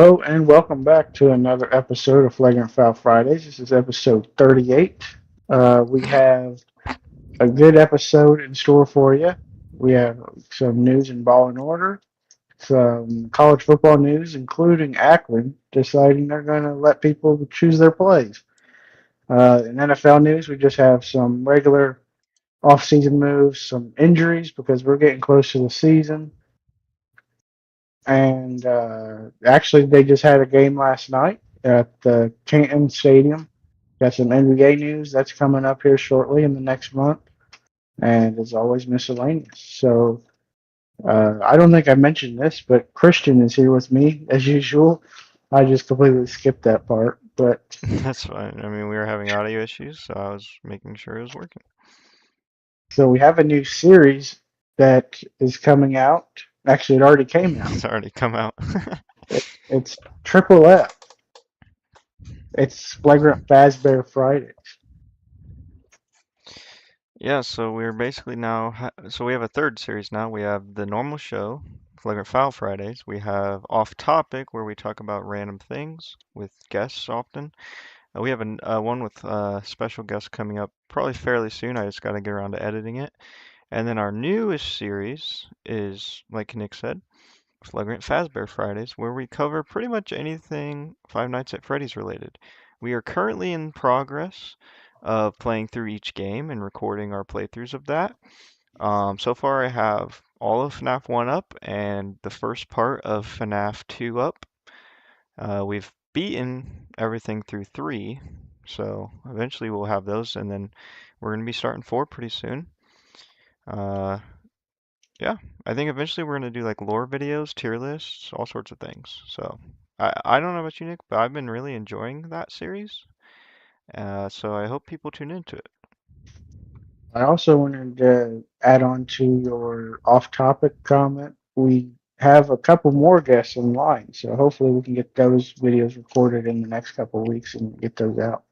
Hello and welcome back to another episode of Flagrant Foul Fridays. This is episode 38. We have a good episode in store for you. We have some news in ball and order, some college football news, including Akron deciding they're going to let people choose their plays. In NFL news, we just have some regular off-season moves, some injuries because we're getting close to the season. And actually, they just had a game last night at the Canton Stadium. Got some NBA news that's coming up here shortly in the next month, and as always, miscellaneous. So I don't think I mentioned this, but Christian is here with me as usual. I just completely skipped that part, but That's fine. I mean, we were having audio issues, so I was making sure it was working. so we have a new series that is coming out. Actually, it already came out. It's already come out. It's Triple F. It's Flagrant Fazbear Fridays. Yeah, so we're basically now, so we have a third series now. We have the normal show, Flagrant Foul Fridays. We have Off Topic, where we talk about random things with guests often. We have one with special guests coming up probably fairly soon. I just got to get around to editing it. And then our newest series is, like Nick said, Flagrant Fazbear Fridays, where we cover pretty much anything Five Nights at Freddy's related. We are currently in progress of playing through each game and recording our playthroughs of that. So far, I have all of FNAF 1 up and the first part of FNAF 2 up. We've beaten everything through 3, so eventually we'll have those, and then we're going to be starting 4 pretty soon. Uh, Yeah, I think eventually we're gonna do like lore videos, tier lists, all sorts of things. So I don't know about you, Nick, but I've been really enjoying that series. So I hope people tune into it. I also wanted to add on to your off-topic comment. We have a couple more guests in line, so hopefully we can get those videos recorded in the next couple of weeks and get those out.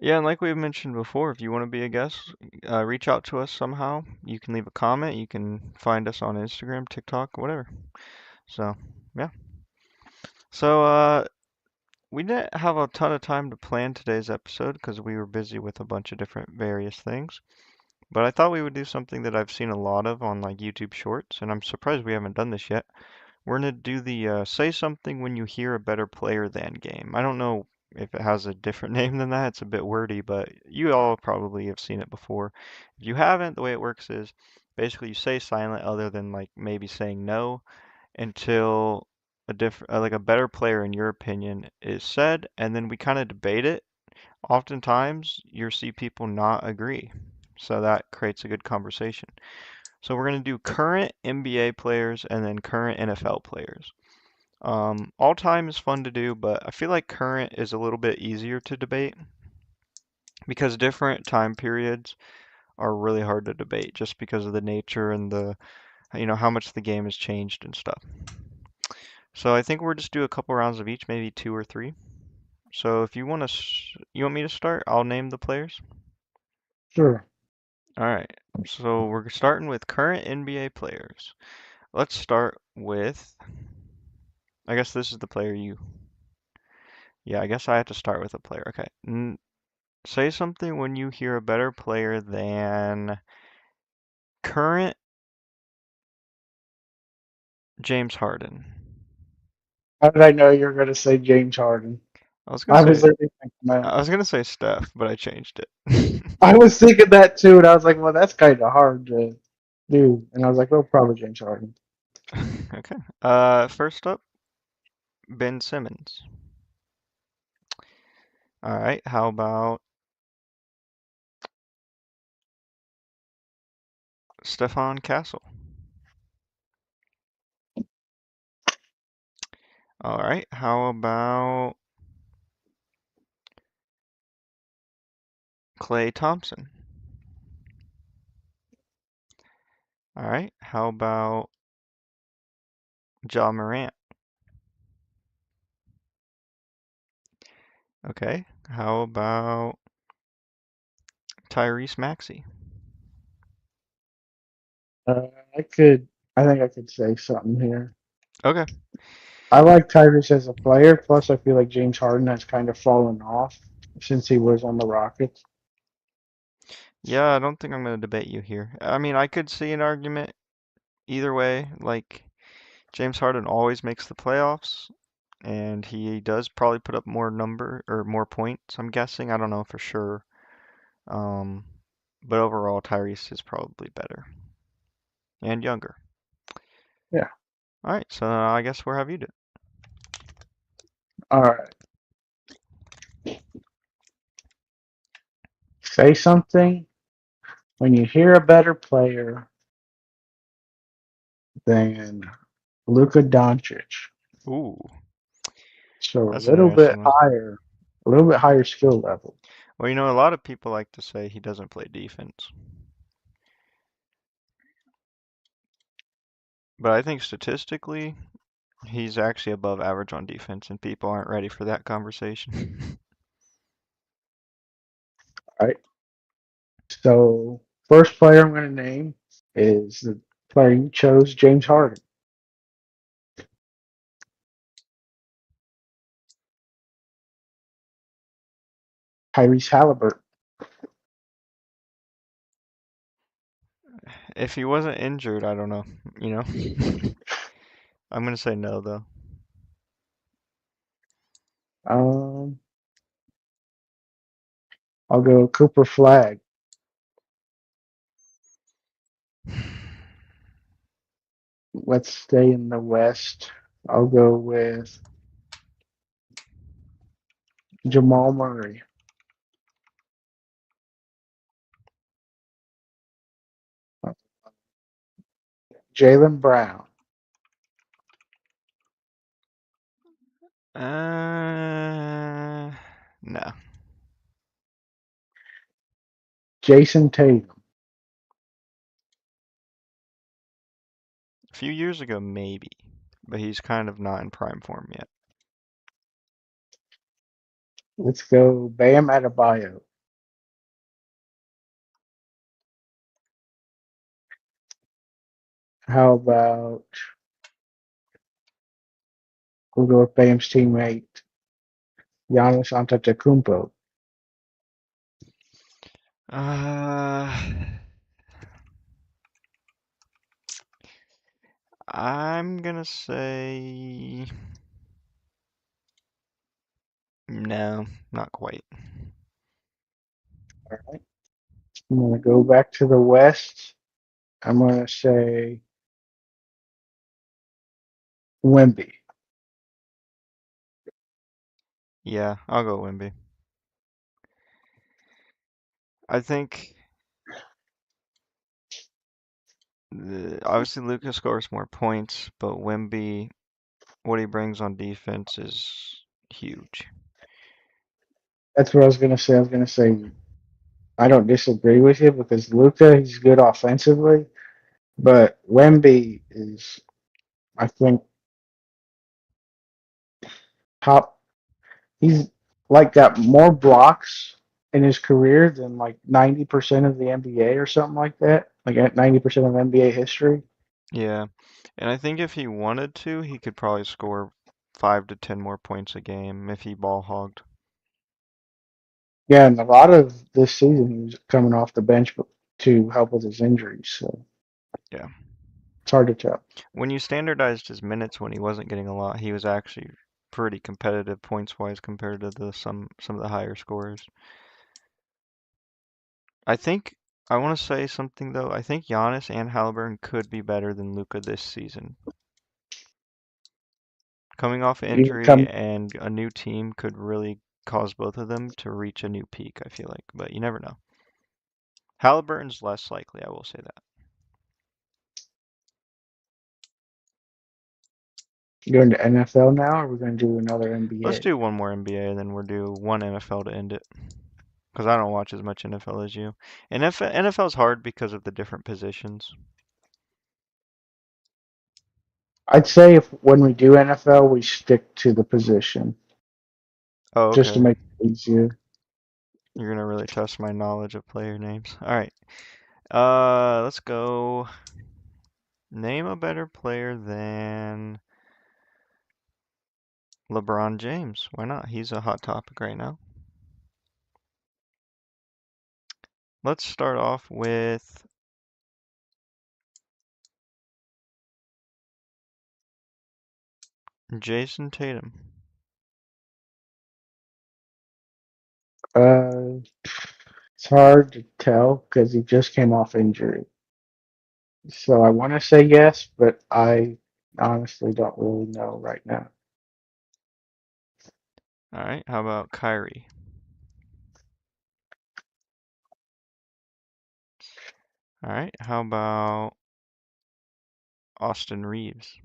Yeah, and like we mentioned before, if you want to be a guest, reach out to us somehow. You can leave a comment. You can find us on Instagram, TikTok, whatever. So yeah. So we didn't have a ton of time to plan today's episode because we were busy with a bunch of different various things. But I thought we would do something that I've seen a lot of on like YouTube Shorts, and I'm surprised we haven't done this yet. We're gonna do the say something when you hear a better player than game. I don't know if it has a different name than that. It's a bit wordy, but you all probably have seen it before. If you haven't, the way it works is basically you say silent other than like maybe saying no until like a better player in your opinion is said, and then we kind of debate it. Oftentimes, you'll see people not agree. So that creates a good conversation. So we're going to do current NBA players and then current NFL players. All time is fun to do, but I feel like current is a little bit easier to debate because different time periods are really hard to debate just because of the nature and how much the game has changed and stuff. So I think we'll just do a couple rounds of each, maybe two or three. So if you want me to start? I'll name the players. Sure. All right. So we're starting with current NBA players. Let's start with, I guess this is the player you, yeah, I guess I have to start with a player. Okay. Say something when you hear a better player than current James Harden. How did I know you were going to say James Harden? I was gonna I was say, literally thinking that. I was gonna say Steph, but I changed it. I was thinking that too, and I was like, well, that's kind of hard to do. And I was like, well, probably James Harden. Okay. First up, Ben Simmons. All right. How about Stefan Castle? All right. How about Clay Thompson? All right. How about Ja Morant? Okay. How about Tyrese Maxey? Uh, I could, I think I could say something here. Okay. I like Tyrese as a player. Plus, I feel like James Harden has kind of fallen off since he was on the Rockets. Yeah, I don't think I'm going to debate you here. I mean, I could see an argument either way. Like, James Harden always makes the playoffs, and he does probably put up more number or more points, I'm guessing. I don't know for sure. Um, but overall, Tyrese is probably better and younger. Yeah. All right, so I guess where have you do? All right. Say something when you hear a better player than Luka Doncic. Ooh, So that's an interesting one. a little bit higher skill level. Well, you know, a lot of people like to say he doesn't play defense, but I think statistically, he's actually above average on defense, and people aren't ready for that conversation. Right. So first player I'm going to name is the player you chose, James Harden. Tyrese Halliburton. If he wasn't injured, I don't know, you know? I'm gonna say no, though. Um, I'll go Cooper Flag. Let's stay in the West. I'll go with Jamal Murray. Jalen Brown. No. Jason Tatum. A few years ago, maybe, but he's kind of not in prime form yet. Let's go Bam Adebayo. How about we'll go with Bam's teammate, Giannis Antetokounmpo. Uh, I'm gonna say no, not quite. All right. I'm going to go back to the West. I'm going to say Wemby. Yeah, I'll go Wimby. I think obviously Lucas scores more points, but Wimby, what he brings on defense is huge. That's what I was going to say. I was going to say I don't disagree with you because Luca, he's good offensively, but Wemby is, I think, top. He's like got more blocks in his career than like 90% of the NBA or something like that. Like at 90% of NBA history. Yeah, and I think if he wanted to, he could probably score 5 to 10 more points a game if he ball hogged. Yeah, and a lot of this season he was coming off the bench to help with his injuries, so Yeah. it's hard to tell. When you standardized his minutes when he wasn't getting a lot, he was actually pretty competitive points wise compared to the some of the higher scorers. I think I want to say something though. I think Giannis and Halliburton could be better than Luka this season. Coming off Even injury come and a new team could really cause both of them to reach a new peak, I feel like, but you never know. Halliburton's less likely, I will say that. going to NFL now, or we're going to do another Let's NBA? do one more NBA and then we'll do one NFL to end it. Because I don't watch as much NFL as you. And NFL is hard because of the different positions. I'd say if when we do NFL, we stick to the position Oh, just to okay. make it easier. You're gonna really test my knowledge of player names. All right. Let's go. Name a better player than LeBron James. Why not? He's a hot topic right now. Let's start off with Jason Tatum. Uh, it's hard to tell because he just came off injury. So I want to say yes, but I honestly don't really know right now. All right, how about Kyrie? All right, how about Austin Reeves?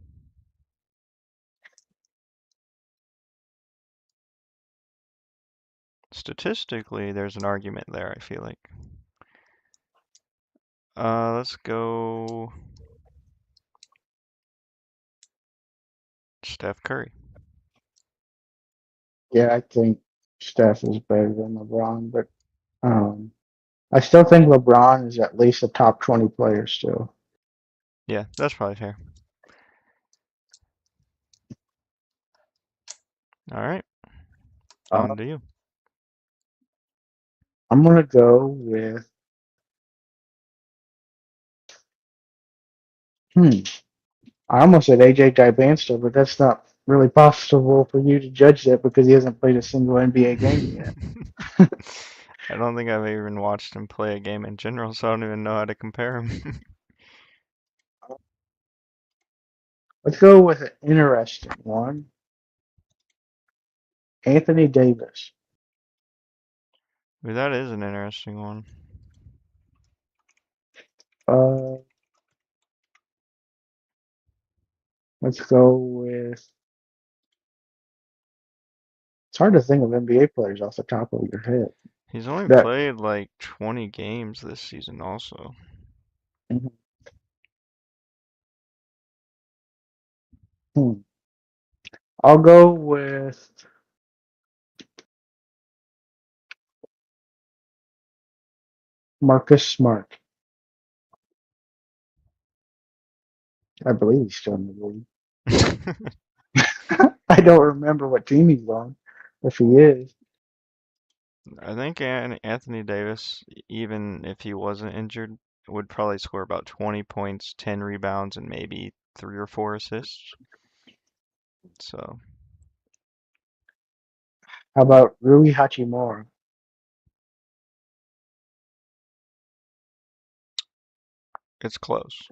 Statistically, there's an argument there, I feel like. Let's go Steph Curry. Yeah, I think Steph is better than LeBron, but um, I still think LeBron is at least a top 20 player still. Yeah, that's probably fair. All right, Uh, on to you. I'm gonna go with hmm. I almost said AJ Dybanster, but that's not really possible for you to judge that because he hasn't played a single NBA game yet. I don't think I've even watched him play a game in general, so I don't even know how to compare him. Let's go with an interesting one. Anthony Davis. Ooh, that is an interesting one. Uh, let's go with. It's hard to think of NBA players off the top of your head. He's only That played like 20 games this season, also. hmm. I'll go with Marcus Smart. I believe he's still in the league. I don't remember what team he's on, if he is. I think Anthony Davis, even if he wasn't injured, would probably score about 20 points, 10 rebounds, and maybe 3 or 4 assists. So How about Rui Hachimura? it's close.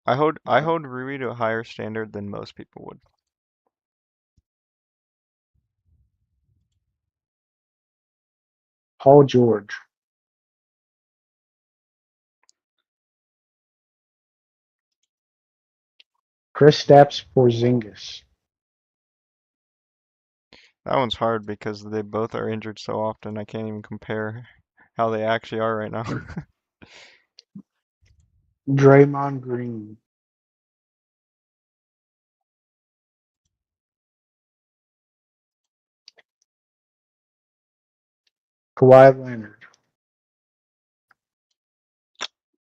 I hold Rui to a higher standard than most people would. Paul George. Kristaps Porzingis. That one's hard because they both are injured so often. I can't even compare how they actually are right now. Draymond Green. Kawhi Leonard.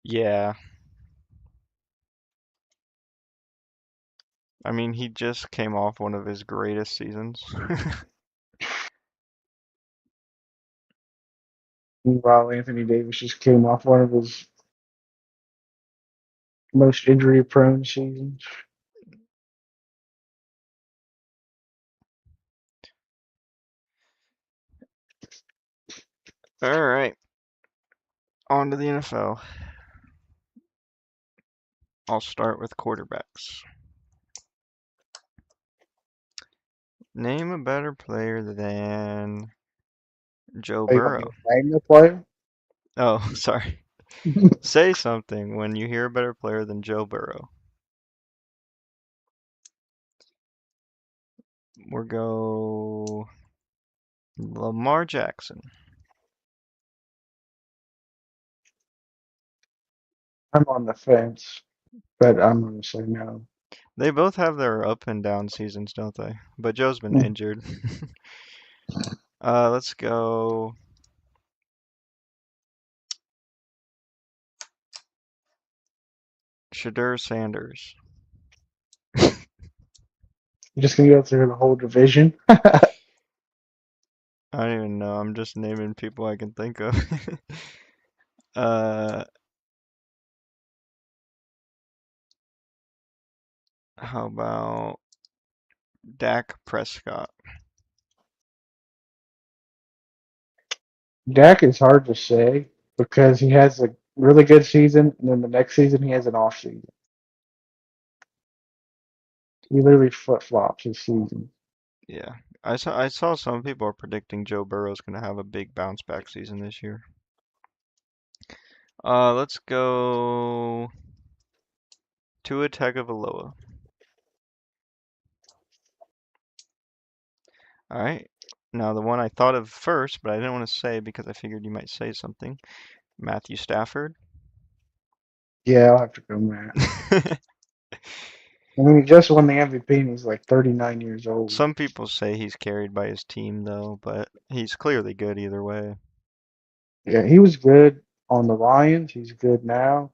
Yeah, I mean he just came off one of his greatest seasons. Meanwhile, Anthony Davis just came off one of his most injury prone seasons. All right, on to the NFL. I'll start with quarterbacks. Name a better player than Joe Oh, you want me Burrow. to name the player? Oh, sorry. Say something when you hear a better player than Joe Burrow. We'll go Lamar Jackson. I'm on the fence, but I'm going to say no. They both have their up and down seasons, don't they? But Joe's been injured. Let's go Shadur Sanders. You're just gonna go through the whole division. I don't even know. I'm just naming people I can think of. uh, how about Dak Prescott? Dak is hard to say because he has a really good season, and then the next season he has an off season. He literally flip flops his season. Yeah, I saw some people are predicting Joe Burrow's gonna have a big bounce back season this year. Let's go Tua Tagovailoa. All right. Now the one I thought of first, but I didn't want to say because I figured you might say something. Matthew Stafford. Yeah, I'll have to go Matt. I mean, he just won the MVP and he's like 39 years old. Some people say he's carried by his team though, but he's clearly good either way. Yeah, he was good on the Lions. He's good now.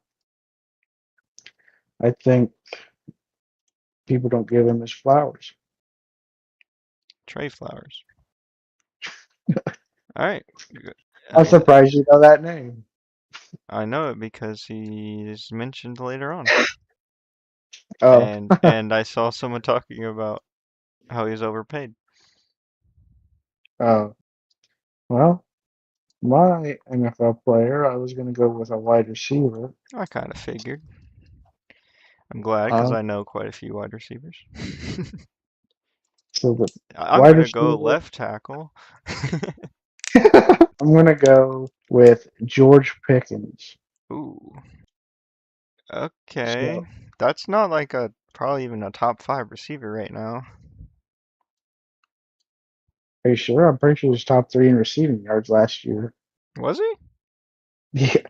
I think people don't give him his flowers. Trey Flowers. All right. Good. I'm surprised you know that name. I know it because he is mentioned later on. Oh, And I saw someone talking about how he's overpaid. oh. Well, my NFL player, I was going to go with a wide receiver. I kind of figured. I'm glad because Um, I know quite a few wide receivers. so the I'm wide gonna go receiver, left tackle. I'm going to go with George Pickens. Ooh, okay. So, That's not like a probably even a top five receiver right now. are you sure? I'm pretty sure he was top three in receiving yards last year. Was he? Yeah.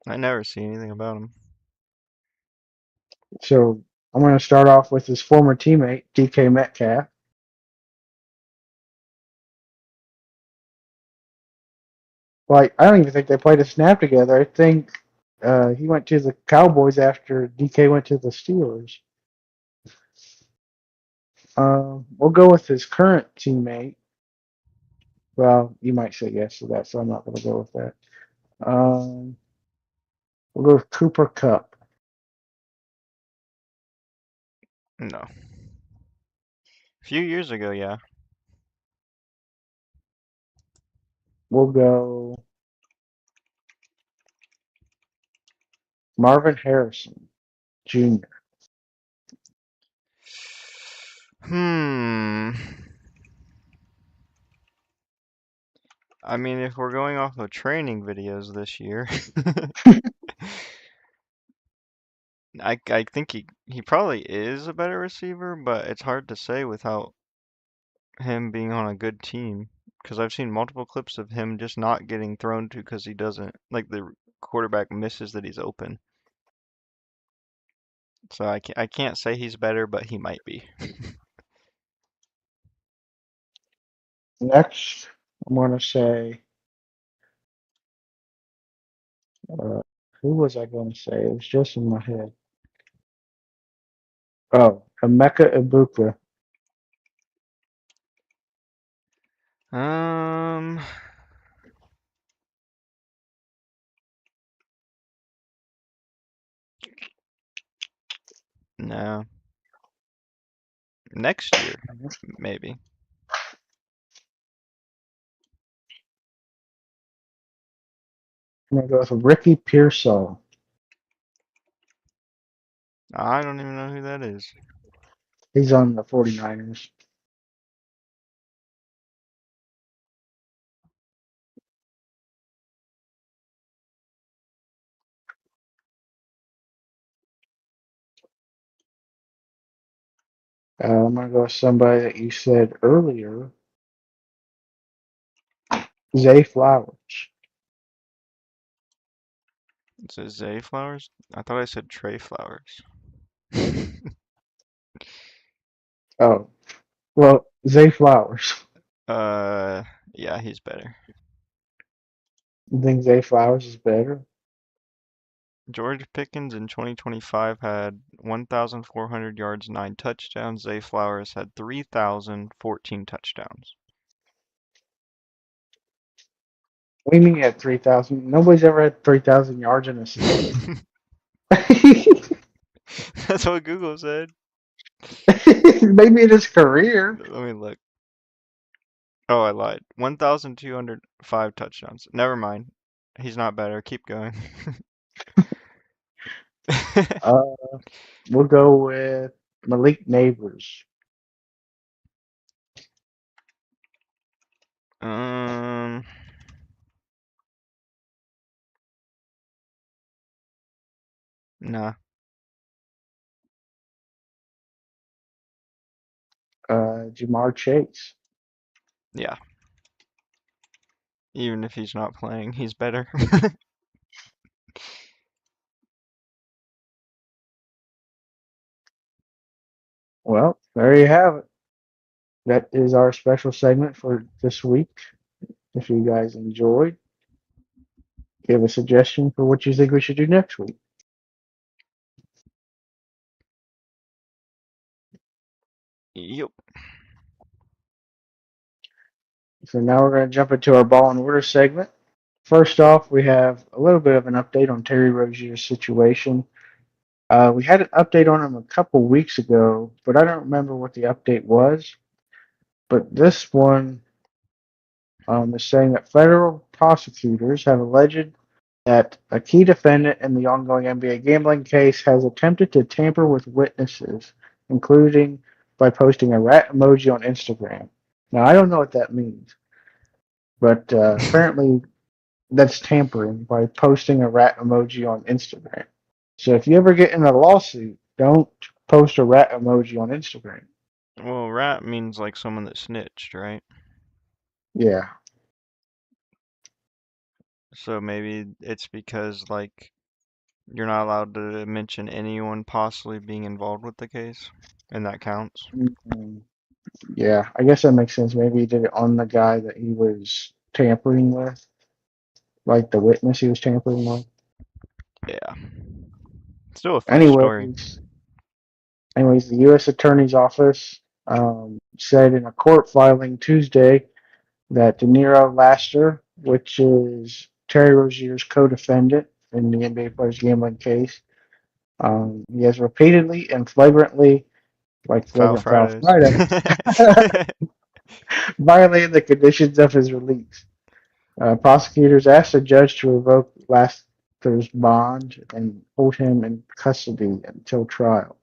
I never see anything about him. So I'm going to start off with his former teammate, DK Metcalf. Like, I don't even think they played a snap together. I think he went to the Cowboys after DK went to the Steelers. We'll go with his current teammate. Well, you might say yes to that, so I'm not going to go with that. Um, we'll go with Cooper Cup. No. A few years ago, yeah. We'll go Marvin Harrison Jr. Hmm. I mean, if we're going off of training videos this year, I think he probably is a better receiver, but it's hard to say without him being on a good team. Because I've seen multiple clips of him just not getting thrown to because he doesn't, like the quarterback misses that he's open. So I can't say he's better, but he might be. Next, I'm going to say, uh, who was I going to say? It was just in my head. Oh, Emeka Ibuka. Um, no. Next year, maybe. I'm going to go with Ricky Pearsall. I don't even know who that is. He's on the 49ers. I'm going to go with somebody that you said earlier, Zay Flowers. It says Zay Flowers? I thought I said Trey Flowers. Oh, well, Zay Flowers. Uh, yeah, he's better. You think Zay Flowers is better? George Pickens in 2025 had 1,400 yards, 9 touchdowns. Zay Flowers had 3,014 touchdowns. What do you mean he had 3,000? Nobody's ever had 3,000 yards in a season. That's what Google said. Maybe in his career. Let me look. Oh, I lied. 1,205 touchdowns. Never mind. He's not better. Keep going. Uh, we'll go with Malik Neighbors. Um, nah. Jamar Chase. Yeah. Even if he's not playing, he's better. Well, there you have it. That is our special segment for this week. If you guys enjoyed, give a suggestion for what you think we should do next week. Yep. So now we're going to jump into our ball and order segment. First off, we have a little bit of an update on Terry Rozier's situation. We had an update on him a couple weeks ago, but I don't remember what the update was. But this one is saying that federal prosecutors have alleged that a key defendant in the ongoing NBA gambling case has attempted to tamper with witnesses, including by posting a rat emoji on Instagram. Now, I don't know what that means, but apparently that's tampering by posting a rat emoji on Instagram. So if you ever get in a lawsuit, don't post a rat emoji on Instagram. Well, rat means like someone that snitched, right? Yeah. So maybe it's because like you're not allowed to mention anyone possibly being involved with the case, and that counts. Mhm. Yeah, I guess that makes sense. Maybe he did it on the guy that he was tampering with, like the witness he was tampering with. Yeah. Still a funny story. Anyways, anyways, the U.S. Attorney's Office said in a court filing Tuesday that De Niro Laster, which is Terry Rozier's co-defendant in the NBA players gambling case, he has repeatedly and flagrantly, like Foul flagrant foul Fridays. Fridays, violated the conditions of his release. Prosecutors asked the judge to revoke Laster's bond and hold him in custody until trial.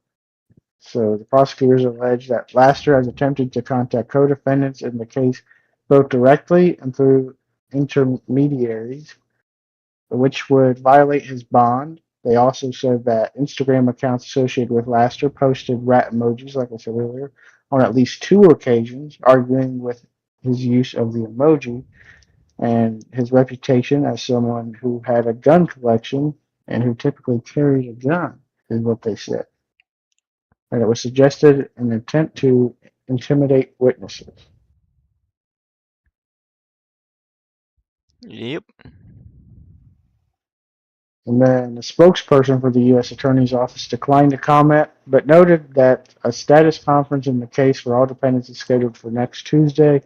So the prosecutors allege that Laster has attempted to contact co-defendants in the case both directly and through intermediaries, which would violate his bond. They also said that Instagram accounts associated with Laster posted rat emojis, like I said earlier, on at least two occasions, arguing with his use of the emoji and his reputation as someone who had a gun collection and who typically carried a gun, is what they said. And it was suggested an intent to intimidate witnesses. Yep. And then the spokesperson for the U.S. Attorney's Office declined to comment, but noted that a status conference in the case for all defendants is scheduled for next Tuesday.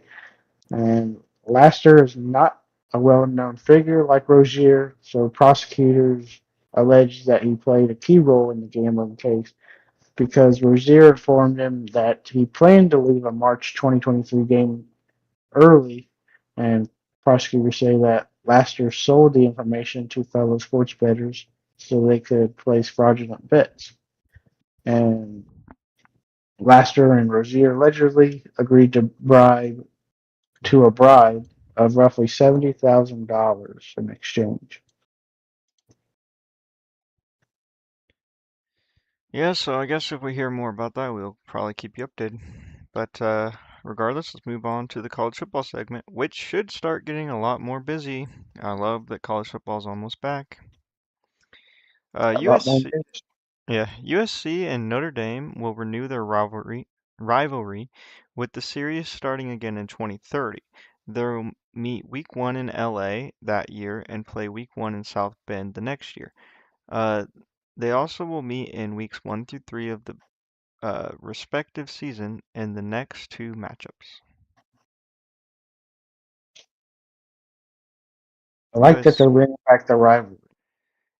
And Laster is not a well-known figure like Rozier, so prosecutors allege that he played a key role in the gambling case because Rozier informed him that he planned to leave a March 2023 game early, and prosecutors say that Laster sold the information to fellow sports bettors so they could place fraudulent bets. And Laster and Rozier allegedly agreed to a bribe of roughly $70,000 in exchange. Yeah, so I guess if we hear more about that, we'll probably keep you updated. But regardless, let's move on to the college football segment, which should start getting a lot more busy. I love that college football's almost back. A lot more USC, yeah, USC and Notre Dame will renew their rivalry with the series starting again in 2030. They'll meet week one in LA that year and play week one in South Bend the next year. Uh, they also will meet in weeks 1 through 3 of the respective season in the next two matchups. I like that US, they're bringing back the rivalry.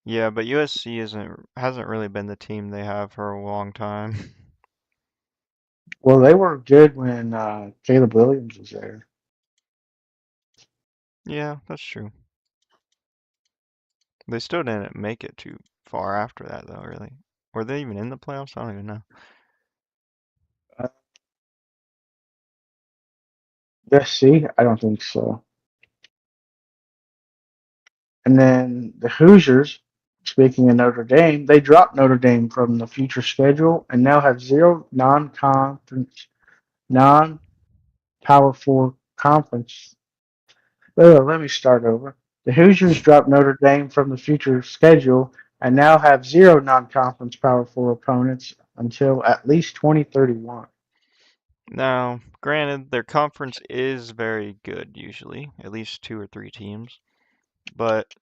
yeah, but USC hasn't really been the team they have for a long time. Well, they were good when Caleb Williams was there. Yeah, that's true. They still didn't make it too far after that, though, really. Were they even in the playoffs? I don't even know. Uh, USC, I don't think so. And then the Hoosiers, speaking of Notre Dame, they dropped Notre Dame from the future schedule and now have zero non-conference, non-Power Four conference. Let me start over. The Hoosiers dropped Notre Dame from the future schedule and now have zero non-conference Power Four opponents until at least 2031. Now, granted, their conference is very good usually, at least two or three teams, but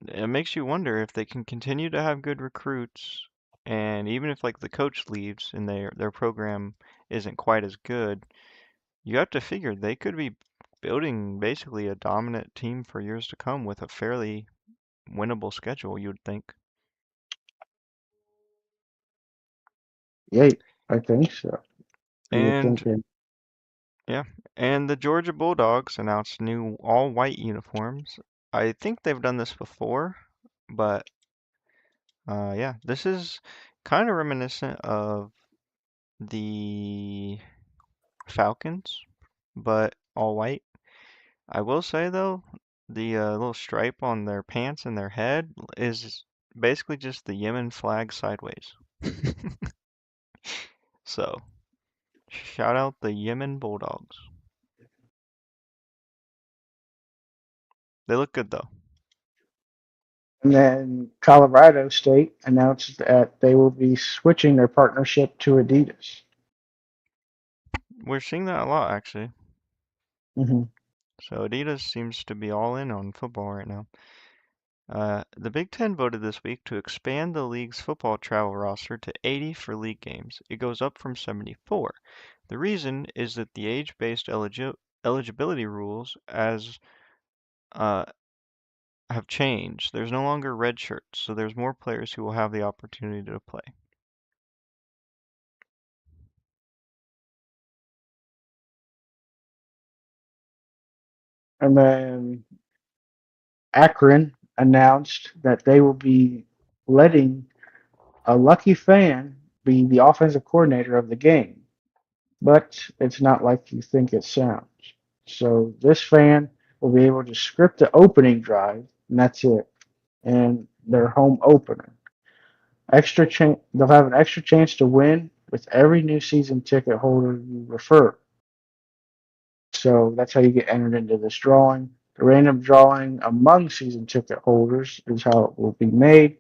it makes you wonder if they can continue to have good recruits, and even if like the coach leaves and their program isn't quite as good, you have to figure they could be building basically a dominant team for years to come with a fairly winnable schedule, you would think. Yeah, I think so. You would And think it. yeah, and the Georgia Bulldogs announced new all-white uniforms. I think they've done this before, but yeah, this is kind of reminiscent of the Falcons, but all white. I will say though, the little stripe on their pants and their head is basically just the Yemen flag sideways. So, shout out the Yemen Bulldogs. They look good though. And then Colorado State announced that they will be switching their partnership to Adidas. We're seeing that a lot actually. Hmm. So Adidas seems to be all in on football right now. The Big Ten voted this week to expand the league's football travel roster to 80 for league games. It goes up from 74. The reason is that the age-based eligibility rules as uh, have changed. There's no longer red shirts, so there's more players who will have the opportunity to play. And then Akron announced that they will be letting a lucky fan be the offensive coordinator of the game. But it's not like you think it sounds. So this fan will be able to script the opening drive, and that's it. And their home opener. They'll have an extra chance to win with every new season ticket holder you refer. So that's how you get entered into this drawing. The random drawing among season ticket holders is how it will be made.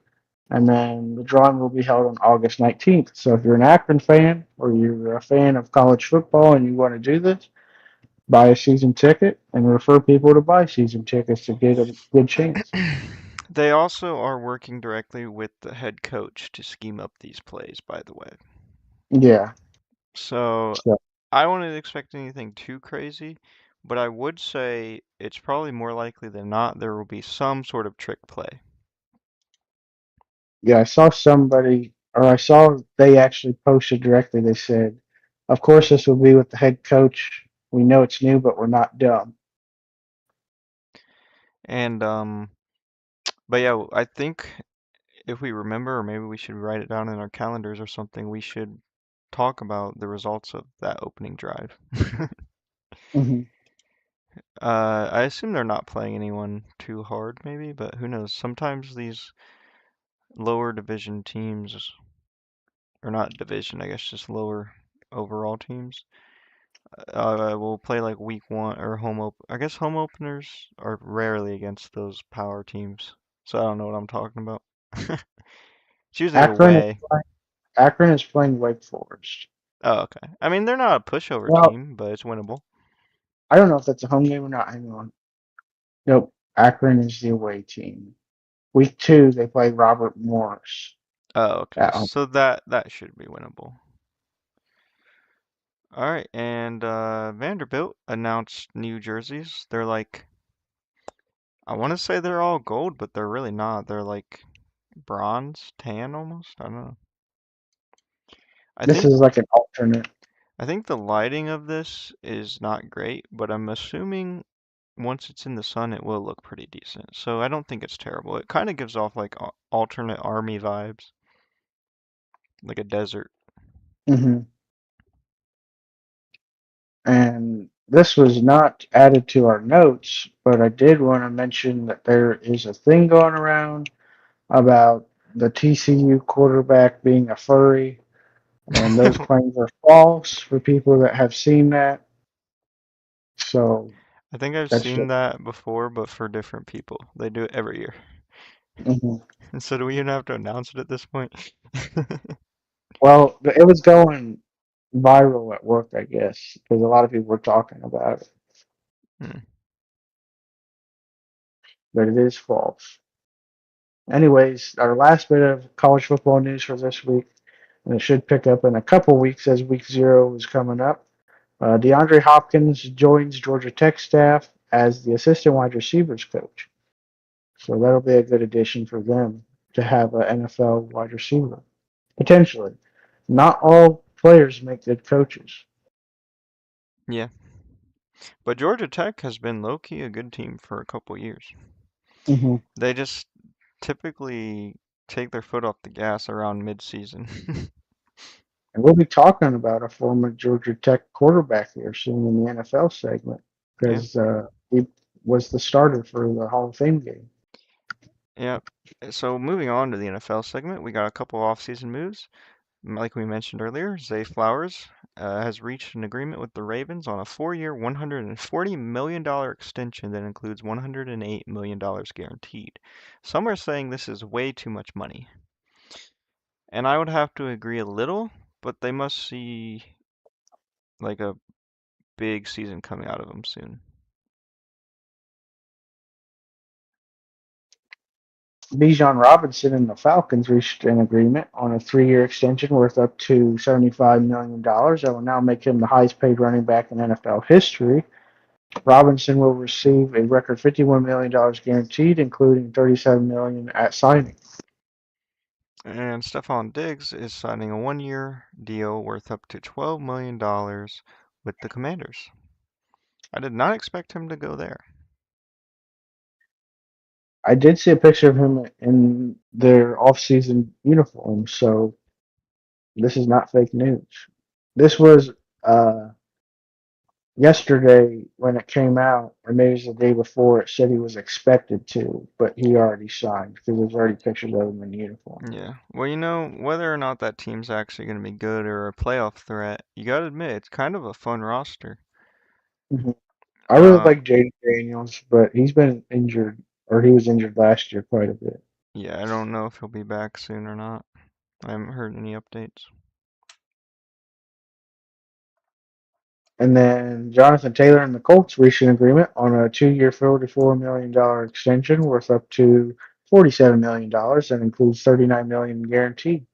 And then the drawing will be held on August 19th. So if you're an Akron fan or you're a fan of college football and you want to do this, buy a season ticket and refer people to buy season tickets to get a good chance. They also are working directly with the head coach to scheme up these plays, by the way. Yeah. So So I wouldn't expect anything too crazy, but I would say it's probably more likely than not there will be some sort of trick play. yeah, I saw they actually posted directly. They said, "Of course, this will be with the head coach. We know it's new, but we're not dumb." And but yeah, I think if we remember, or maybe we should write it down in our calendars or something, we should talk about the results of that opening drive. Hmm. I assume they're not playing anyone too hard, maybe, but who knows? Sometimes these lower division teams, or not division, I guess just lower overall teams, will play like week one or I guess home openers are rarely against those power teams, so I don't know what I'm talking about. It's usually Akron is away. playing, Akron is playing Wake Forest. Oh, okay. I mean, they're not a pushover Well, team, but it's winnable. I don't know if that's a home game or not. Hang on. Nope. Akron is the away team. Week 2, they play Robert Morris Oh, okay. at home. So that should be winnable. All right, and Vanderbilt announced new jerseys. They're like, I want to say they're all gold, but they're really not. They're like bronze, tan almost. I don't know. I This think is like an alternate. I think the lighting of this is not great, but I'm assuming once it's in the sun, it will look pretty decent. So I don't think it's terrible. It kind of gives off like alternate army vibes, like a desert. Hmm. And this was not added to our notes, but I did want to mention that there is a thing going around about the TCU quarterback being a furry, and those claims are false for people that have seen that. So I think I've that's seen just. that before, but for different people. They do it every year. Mhm. And so do we even have to announce it at this point? Well, it was going viral at work, I guess, because a lot of people were talking about it, Hmm. but it is false. Anyways, our last bit of college football news for this week, and it should pick up in a couple weeks as week 0 is coming up. DeAndre Hopkins joins Georgia Tech staff as the assistant wide receivers coach. So that'll be a good addition for them to have an NFL wide receiver, potentially. Not all players make good coaches. Yeah. But Georgia Tech has been low-key a good team for a couple years. Hmm. They just typically take their foot off the gas around mid-season. And we'll be talking about a former Georgia Tech quarterback here soon in the NFL segment Yeah. because he was the starter for the Hall of Fame game. Yeah. So moving on to the NFL segment, we got a couple off-season moves. Like we mentioned earlier, Zay Flowers has reached an agreement with the Ravens on a 4-year, $140 million extension that includes $108 million guaranteed. Some are saying this is way too much money. And I would have to agree a little, but they must see like a big season coming out of him soon. Bijan Robinson and the Falcons reached an agreement on a 3-year extension worth up to $75 million that will now make him the highest paid running back in NFL history. Robinson will receive a record $51 million guaranteed, including $37 million at signing. And Stephon Diggs is signing a 1-year deal worth up to $12 million with the Commanders. I did not expect him to go there. I did see a picture of him in their off-season uniform, so this is not fake news. This was uh, yesterday when it came out, or maybe it was the day before. It said he was expected to, but he already signed because there's already pictures of him in uniform. Yeah. Well, whether or not that team's actually going to be good or a playoff threat, you got to admit, it's kind of a fun roster. Hmm. I really Uh, like Jaden Daniels, but he's been injured, or he was injured last year quite a bit. yeah, I don't know if he'll be back soon or not. I haven't heard any updates. And then Jonathan Taylor and the Colts reached an agreement on a 2-year, $44 million extension worth up to $47 million that includes $39 million guaranteed.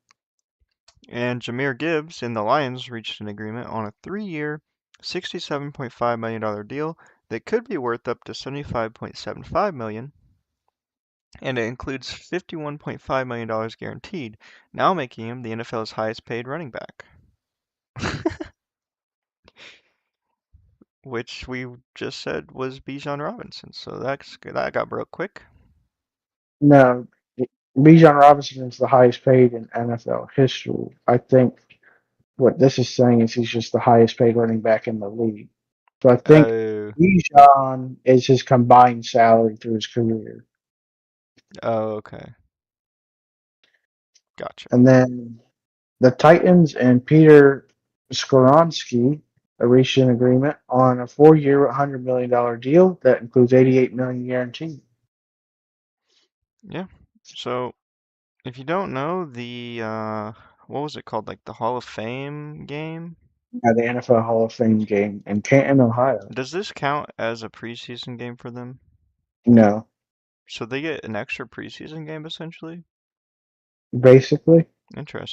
And Jahmyr Gibbs and the Lions reached an agreement on a 3-year, $67.5 million deal that could be worth up to $75.75 million, and it includes $51.5 million guaranteed, now making him the NFL's highest paid running back. Which we just said was Bijan Robinson. So that got broke quick. No, Bijan Robinson is the highest paid in NFL history. I think what this is saying is he's just the highest paid running back in the league. So I think Oh, Bijan is his combined salary through his career. oh, okay, gotcha. And then the Titans and Peter Skoronski reached an agreement on a 4-year, $100 million deal that includes $88 million guaranteed. Yeah. So if you don't know the what was it called, like the Hall of Fame game? At the NFL Hall of Fame game in Canton, Ohio. Does this count as a preseason game for them? No, So they get an extra preseason game essentially? basically.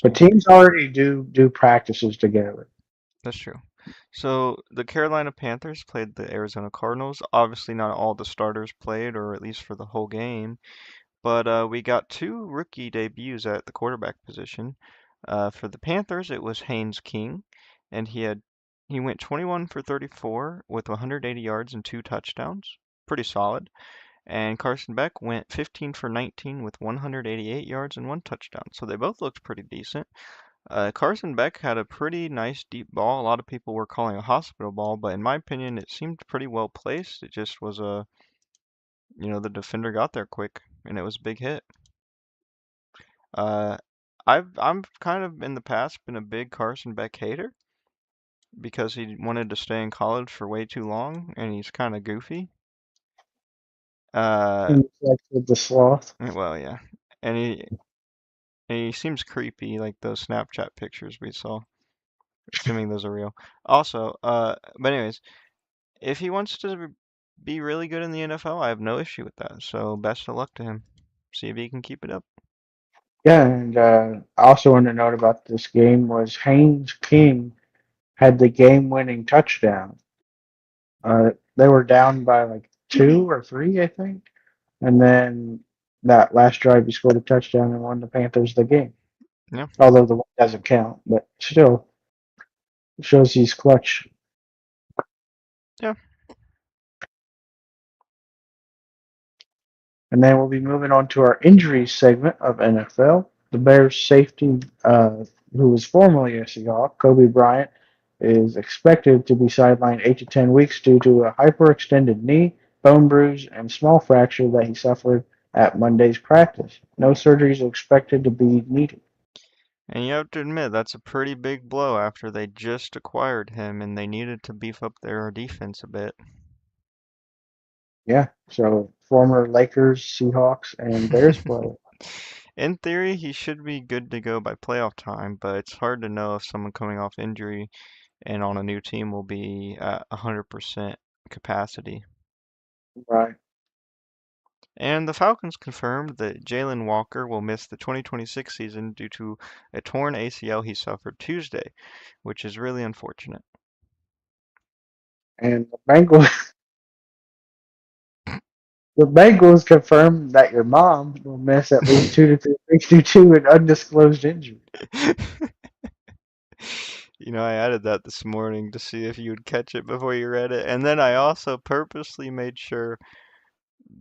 But Interesting. teams already do practices together. That's true. So the Carolina Panthers played the Arizona Cardinals. Obviously, not all the starters played, or at least for the whole game. But we got two rookie debuts at the quarterback position. For the Panthers, it was Haynes King, and he went 21 for 34 with 180 yards and two touchdowns. Pretty solid. And Carson Beck went 15 for 19 with 188 yards and one touchdown. So they both looked pretty decent. Carson Beck had a pretty nice deep ball. A lot of people were calling a hospital ball, but in my opinion, it seemed pretty well placed. It just was the defender got there quick, and it was a big hit. Uh, I'm kind of in the past been a big Carson Beck hater because he wanted to stay in college for way too long, and he's kind of goofy. Uh, And it's like with the sloth. well, yeah, and he seems creepy, like those Snapchat pictures we saw. Assuming those are real. Also, but anyways, if he wants to be really good in the NFL, I have no issue with that. So best of luck to him. See if he can keep it up. Yeah, and I also want to note about this game was Haynes King had the game-winning touchdown. They were down by like two or three, I think, and then that last drive he scored a touchdown and won the Panthers the game. Yeah, Although the one doesn't count, but still shows he's clutch. yeah. And then we'll be moving on to our injuries segment of NFL. The Bears safety, who was formerly a Seahawk, Kobe Bryant, is expected to be sidelined 8 to 10 weeks due to a hyperextended knee, bone bruise, and small fracture that he suffered at Monday's practice. No surgeries are expected to be needed. And you have to admit that's a pretty big blow after they just acquired him and they needed to beef up their defense a bit. Yeah, so former Lakers, Seahawks, and Bears player. In theory, he should be good to go by playoff time, but it's hard to know if someone coming off injury and on a new team will be at 100% capacity. Right. And the Falcons confirmed that Jalen Walker will miss the 2026 season due to a torn ACL he suffered Tuesday, which is really unfortunate. And the Bengals confirmed that your mom will miss at least 2 to 3 weeks due to an undisclosed injury. I added that this morning to see if you would catch it before you read it. And then I also purposely made sure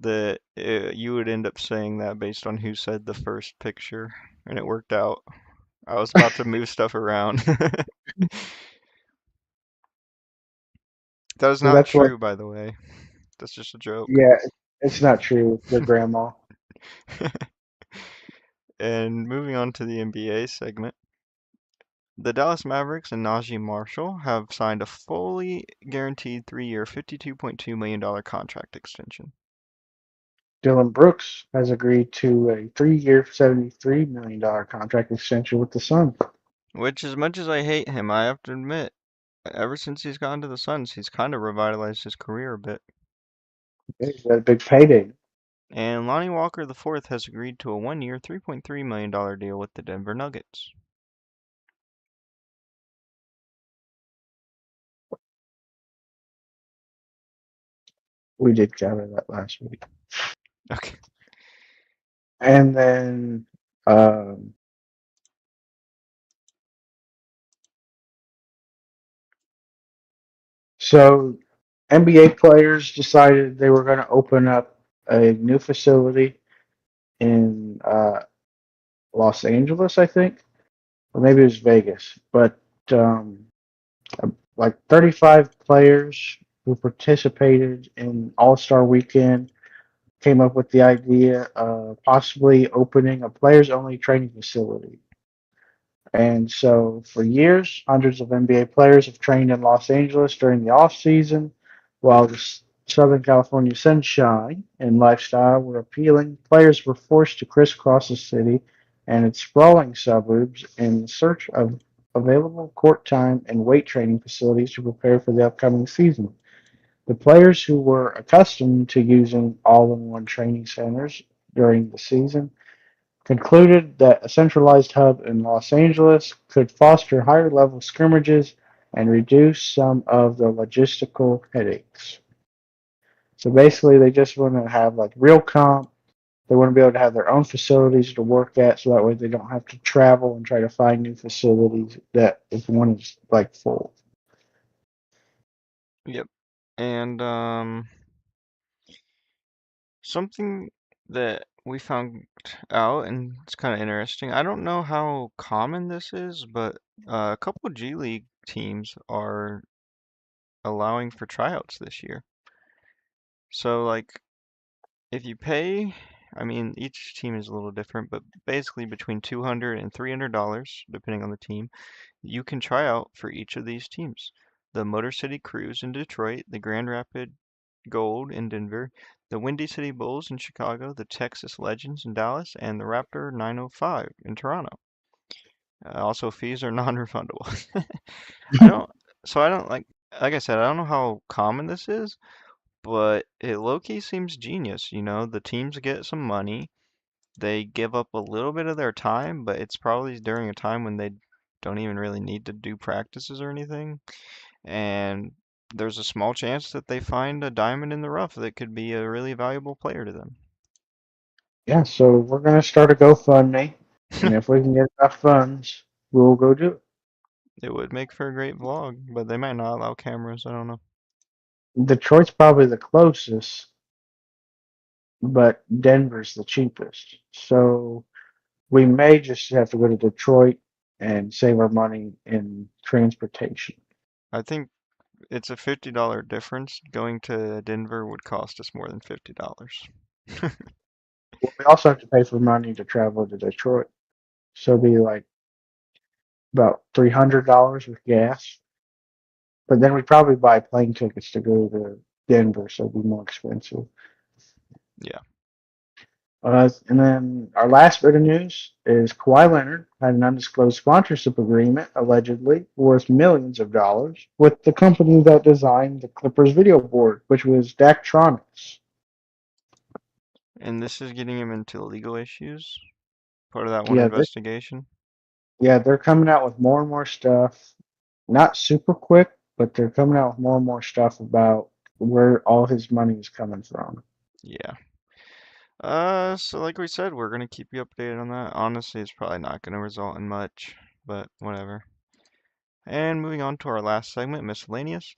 that you would end up saying that based on who said the first picture. And it worked out. I was about to move stuff around. That is So not that's what, true, by the way. That's just a joke. yeah, it's not true. It's your grandma. And moving on to the NBA segment. The Dallas Mavericks and Najee Marshall have signed a fully guaranteed 3-year, $52.2 million contract extension. Dylan Brooks has agreed to a 3 year, $73 million contract extension with the Suns. Which, as much as I hate him, I have to admit, ever since he's gone to the Suns, he's kind of revitalized his career a bit. He's got a big payday. And Lonnie Walker IV has agreed to a 1-year, $3.3 million deal with the Denver Nuggets. We did cover that last week. Okay. And then, um, so NBA players decided they were going to open up a new facility in Los Angeles, I think, or maybe it was Vegas. But um, like 35 players who participated in All Star Weekend came up with the idea of possibly opening a players only training facility. And so for years, hundreds of NBA players have trained in Los Angeles during the off season, while the Southern California sunshine and lifestyle were appealing. Players were forced to crisscross the city and its sprawling suburbs in search of available court time and weight training facilities to prepare for the upcoming season. The players who were accustomed to using all-in-one training centers during the season concluded that a centralized hub in Los Angeles could foster higher level scrimmages and reduce some of the logistical headaches. So basically, they just want to have like real comp. They want to be able to have their own facilities to work at, so that way they don't have to travel and try to find new facilities that if one is like full. Yep. And something that we found out, and it's kind of interesting. I don't know how common this is, but a couple G League teams are allowing for tryouts this year. So, like, if you pay, I mean, each team is a little different, but basically between $200 and $300, depending on the team, you can try out for each of these teams. The Motor City Cruise in Detroit, the Grand Rapid Gold in Denver, the Windy City Bulls in Chicago, the Texas Legends in Dallas, and the Raptor 905 in Toronto. Also, fees are non-refundable. I don't, so I don't like I said, I don't know how common this is, but it low-key seems genius. The teams get some money, they give up a little bit of their time, but it's probably during a time when they don't even really need to do practices or anything. And there's a small chance that they find a diamond in the rough that could be a really valuable player to them. Yeah, so we're gonna start a GoFundMe, and if we can get enough funds, we'll go do it. It would make for a great vlog, but they might not allow cameras. I don't know. Detroit's probably the closest, but Denver's the cheapest. So we may just have to go to Detroit and save our money in transportation. I think it's a $50 difference. Going to Denver would cost us more than $50. Well, we also have to pay for money to travel to Detroit. So it'll be like about $300 with gas. But then we'd probably buy plane tickets to go to Denver, so it'd be more expensive. Yeah. And then our last bit of news is Kawhi Leonard had an undisclosed sponsorship agreement, allegedly worth millions of dollars, with the company that designed the Clippers video board, which was Daktronics. And this is getting him into legal issues. Part of that one Yeah, investigation. they're coming out with more and more stuff. Not super quick, but they're coming out with more and more stuff about where all his money is coming from. Yeah. So like we said, we're gonna keep you updated on that. Honestly, it's probably not gonna result in much, but whatever. And moving on to our last segment, miscellaneous.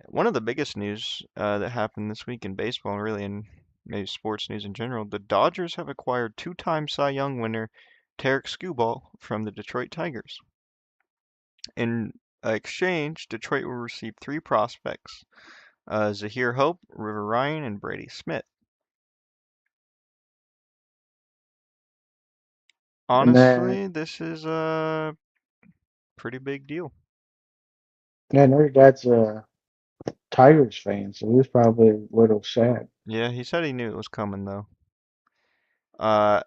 One of the biggest news that happened this week in baseball, and really in maybe sports news in general, the Dodgers have acquired two-time Cy Young winner Tarek Skubal from the Detroit Tigers. In exchange, Detroit will receive three prospects: Zahir Hope, River Ryan, and Brady Smith. And then, Honestly, this is a pretty big deal. yeah, I know your dad's a Tigers fan, so he was probably a little sad. Yeah, he said he knew it was coming though. Uh,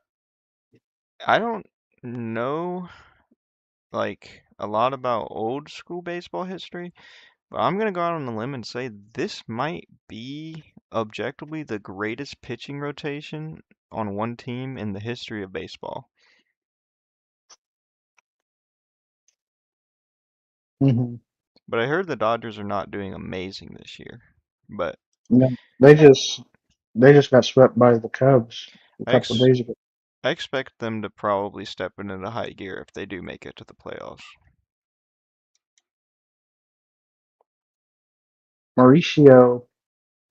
I don't know like a lot about old school baseball history, but I'm gonna go out on a limb and say this might be objectively the greatest pitching rotation on one team in the history of baseball. Hmm. But I heard the Dodgers are not doing amazing this year. But No, they just got swept by the Cubs a I couple of ex days ago. I expect them to probably step into the high gear if they do make it to the playoffs. Mauricio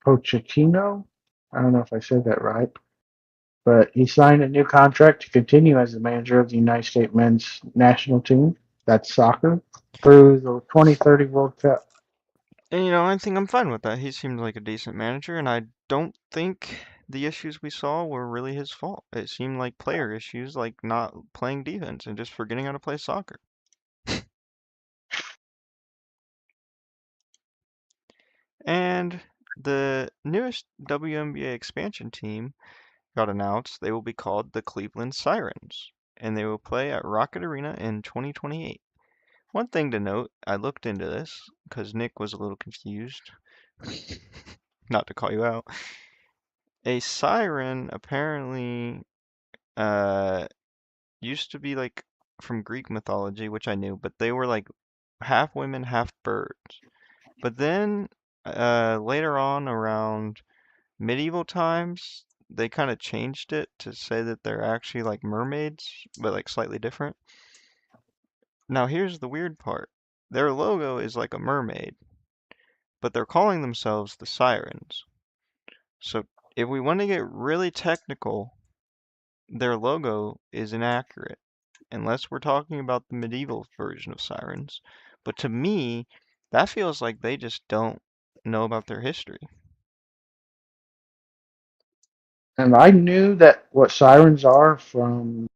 Pochettino, I don't know if I said that right, but he signed a new contract to continue as the manager of the United States men's national team, that's soccer, through the 2030 World Cup. And I think I'm fine with that. He seemed like a decent manager, and I don't think the issues we saw were really his fault. It seemed like player issues, like not playing defense and just forgetting how to play soccer. And the newest WNBA expansion team got announced. They will be called the Cleveland Sirens, and they will play at Rocket Arena in 2028. One thing to note, I looked into this because Nick was a little confused. Not to call you out. A siren apparently uh used to be like from Greek mythology, which I knew, but they were like half women, half birds. But then later on around medieval times, they kind of changed it to say that they're actually like mermaids, but like slightly different. Now here's the weird part. Their logo is like a mermaid, but they're calling themselves the Sirens. So if we want to get really technical, their logo is inaccurate, unless we're talking about the medieval version of sirens. But to me, that feels like they just don't know about their history. And I knew that what sirens are from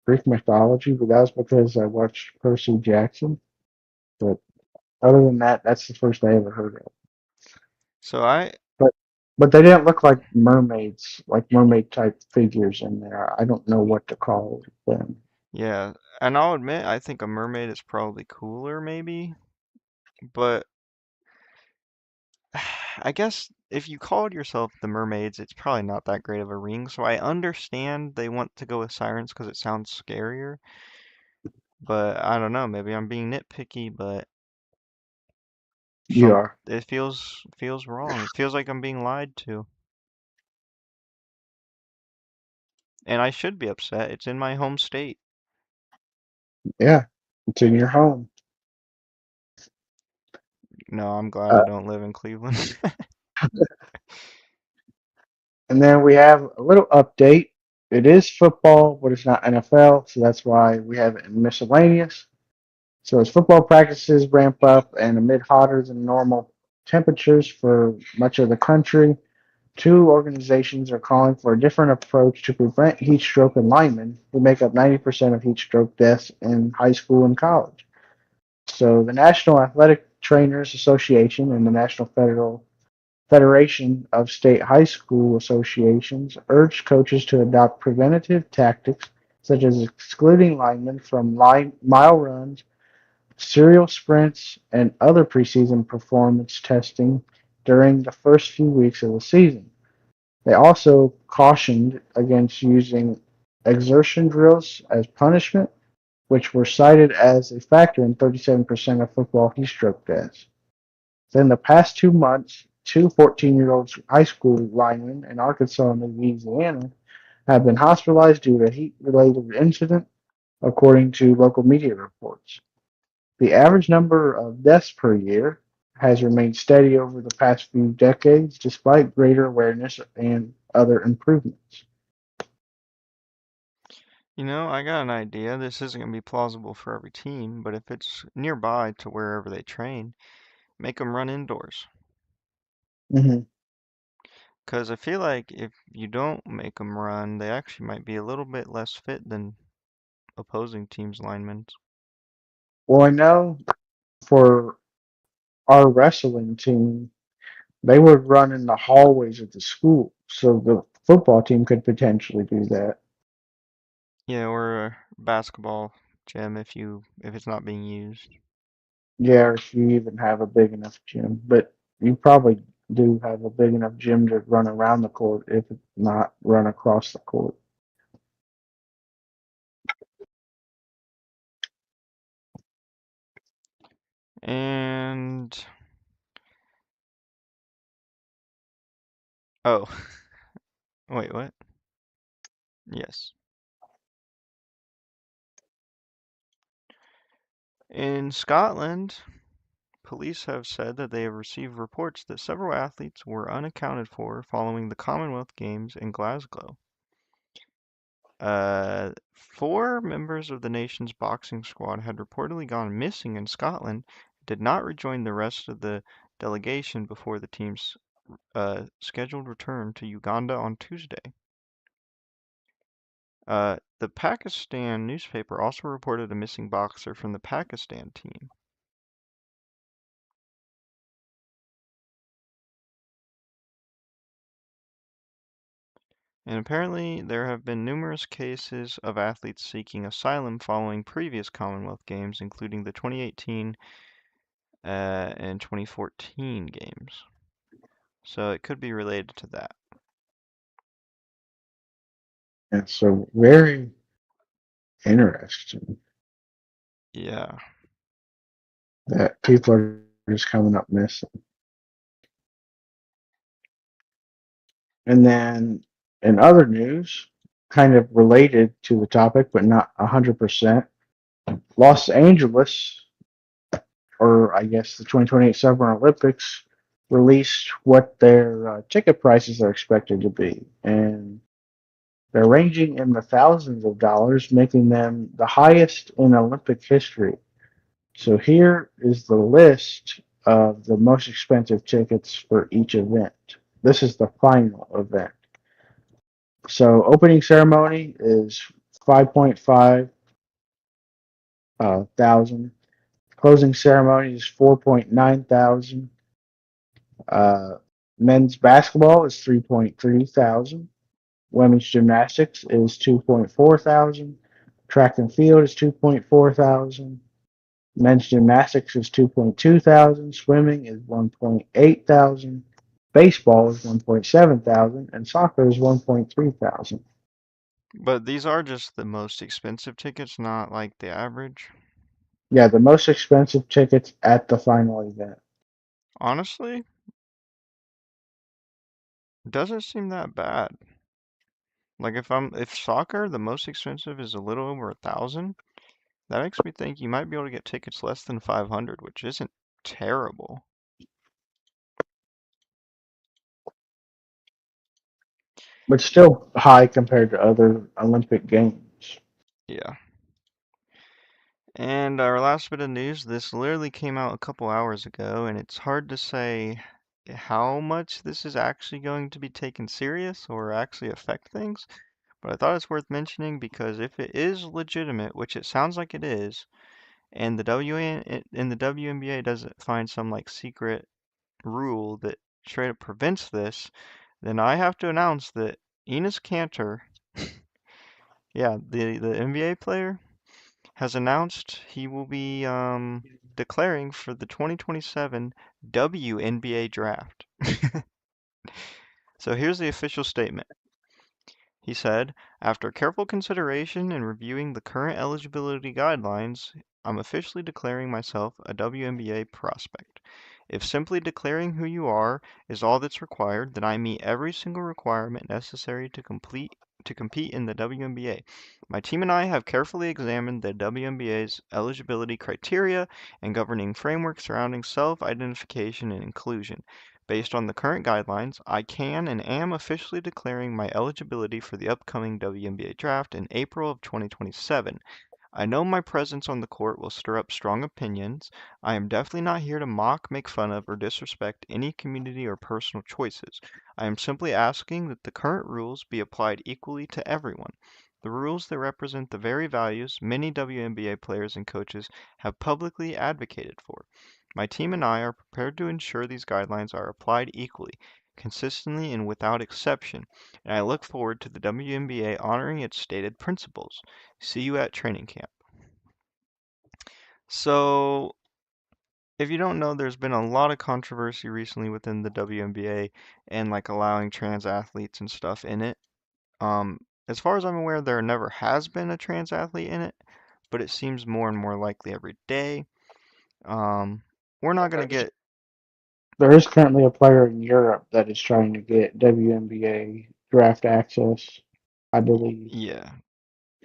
Greek mythology, but that was because I watched Percy Jackson. But other than that, that's the first I ever heard of. So I, But but they didn't look like mermaids, like mermaid type figures in there. I don't know what to call them. yeah, and I'll admit, I think a mermaid is probably cooler, maybe, but I guess if you called yourself the mermaids, it's probably not that great of a ring. So I understand they want to go with sirens because it sounds scarier, but I don't know, maybe I'm being nitpicky, but You some are. it feels wrong. It feels like I'm being lied to. And I should be upset. It's in my home state. Yeah. It's in your home. No, I'm glad Uh, I don't live in Cleveland. and then we have a little update. It is football, but it's not NFL, so that's why we have it in miscellaneous. So as football practices ramp up and amid hotter than normal temperatures for much of the country, two organizations are calling for a different approach to prevent heat stroke in linemen, who make up 90% of heat stroke deaths in high school and college. So the National Athletic Trainers Association and the National Federation of State High School Associations urged coaches to adopt preventative tactics such as excluding linemen from mile runs, serial sprints, and other preseason performance testing during the first few weeks of the season. They also cautioned against using exertion drills as punishment, which were cited as a factor in 37% of football heat stroke deaths. So in the past 2 months, two 14-year-old high school linemen in Arkansas and Louisiana have been hospitalized due to a heat-related incident, according to local media reports. The average number of deaths per year has remained steady over the past few decades, despite greater awareness and other improvements. I got an idea. This isn't going to be plausible for every team, but if it's nearby to wherever they train, make them run indoors. Hmm. Because I feel like if you don't make them run, they actually might be a little bit less fit than opposing teams' linemen. Well, I know for our wrestling team, they would run in the hallways of the school, so the football team could potentially do that. Yeah, or a basketball gym if it's not being used. Yeah, if you even have a big enough gym, but you probably do have a big enough gym to run around the court, if not run across the court. And oh, wait, what? Yes. In Scotland, police have said that they have received reports that several athletes were unaccounted for following the Commonwealth Games in Glasgow. Four members of the nation's boxing squad had reportedly gone missing in Scotland and did not rejoin the rest of the delegation before the team's scheduled return to Uganda on Tuesday. The Pakistan newspaper also reported a missing boxer from the Pakistan team. And apparently, there have been numerous cases of athletes seeking asylum following previous Commonwealth Games, including the 2018 and 2014 games. So it could be related to that. And so very interesting Yeah. that people are just coming up missing. And then in other news, kind of related to the topic, but not 100%, Los Angeles, or I guess the 2028 Summer Olympics, released what their ticket prices are expected to be. And they're ranging in the thousands of dollars, making them the highest in Olympic history. So here is the list of the most expensive tickets for each event. This is the final event. So opening ceremony is 5.5 thousand. Closing ceremony is 4.9 thousand. Uh, Men's basketball is 3.3 thousand. Women's gymnastics is 2.4 thousand. Track and field is 2.4 thousand. Men's gymnastics is 2.2 thousand. Swimming is 1.8 thousand. Baseball is 1.7 thousand, and soccer is 1.3 thousand. But these are just the most expensive tickets, not like the average. Yeah, the most expensive tickets at the final event. Honestly, doesn't seem that bad. Like if soccer, the most expensive is a little over 1,000, that makes me think you might be able to get tickets less than 500, which isn't terrible. But still high compared to other Olympic Games. Yeah. And our last bit of news, this literally came out a couple hours ago, and it's hard to say how much this is actually going to be taken serious or actually affect things. But I thought it's worth mentioning because if it is legitimate, which it sounds like it is, and the WNBA doesn't find some like secret rule that straight up prevents this, then I have to announce that Enes Kanter, yeah, the NBA player, has announced he will be declaring for the 2027 WNBA draft. So here's the official statement. He said, after careful consideration and reviewing the current eligibility guidelines, I'm officially declaring myself a WNBA prospect. If simply declaring who you are is all that's required, then I meet every single requirement necessary to compete in the WNBA. My team and I have carefully examined the WNBA's eligibility criteria and governing framework surrounding self-identification and inclusion. Based on the current guidelines, I can and am officially declaring my eligibility for the upcoming WNBA draft in April of 2027. I know my presence on the court will stir up strong opinions. I am definitely not here to mock, make fun of, or disrespect any community or personal choices. I am simply asking that the current rules be applied equally to everyone. The rules that represent the very values many WNBA players and coaches have publicly advocated for. My team and I are prepared to ensure these guidelines are applied equally, consistently, and without exception, and I look forward to the WNBA honoring its stated principles. See you at training camp. So, if you don't know, there's been a lot of controversy recently within the WNBA and like allowing trans athletes and stuff in it. As far as I'm aware, there never has been a trans athlete in it, but it seems more and more likely every day. Um, we're not gonna get, There is currently a player in Europe that is trying to get WNBA draft access, I believe. yeah,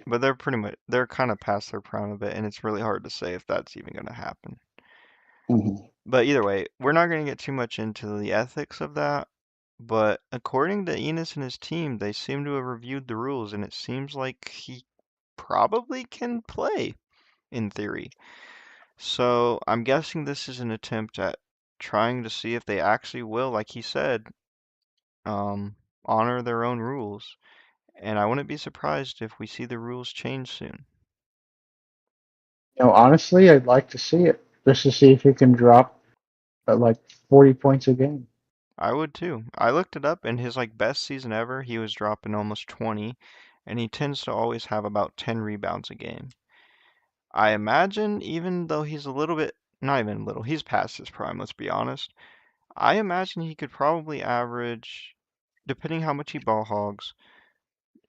but they're kind of past their prime a bit, and it's really hard to say if that's even gonna happen. Hmm. But either way, we're not gonna get too much into the ethics of that. But according to Enos and his team, they seem to have reviewed the rules, and it seems like he probably can play in theory. So I'm guessing this is an attempt at trying to see if they actually will, like he said, um, honor their own rules. And I wouldn't be surprised if we see the rules change soon. Honestly, I'd like to see it just to see if he can drop like 40 points a game. I would too. I looked it up, and his like best season ever, he was dropping almost 20, and he tends to always have about 10 rebounds a game. I imagine even though he's a little bit, not even a little, he's past his prime, let's be honest. I imagine he could probably average, depending how much he ball hogs,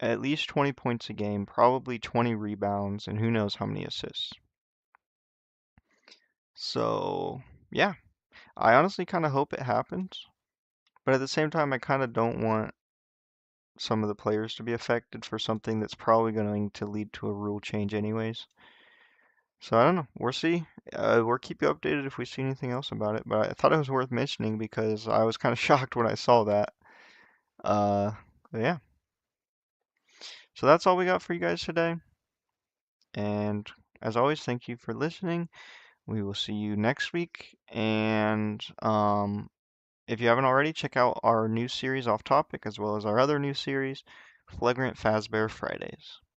at least 20 points a game, probably 20 rebounds, and who knows how many assists. So, yeah, I honestly kind of hope it happens, but at the same time, I kind of don't want some of the players to be affected for something that's probably going to lead to a rule change anyways. So I don't know. We'll see. We'll keep you updated if we see anything else about it. But I thought it was worth mentioning because I was kind of shocked when I saw that. Uh, but yeah. So that's all we got for you guys today. And as always, thank you for listening. We will see you next week. And if you haven't already, check out our new series Off Topic as well as our other new series, Flagrant Fazbear Fridays.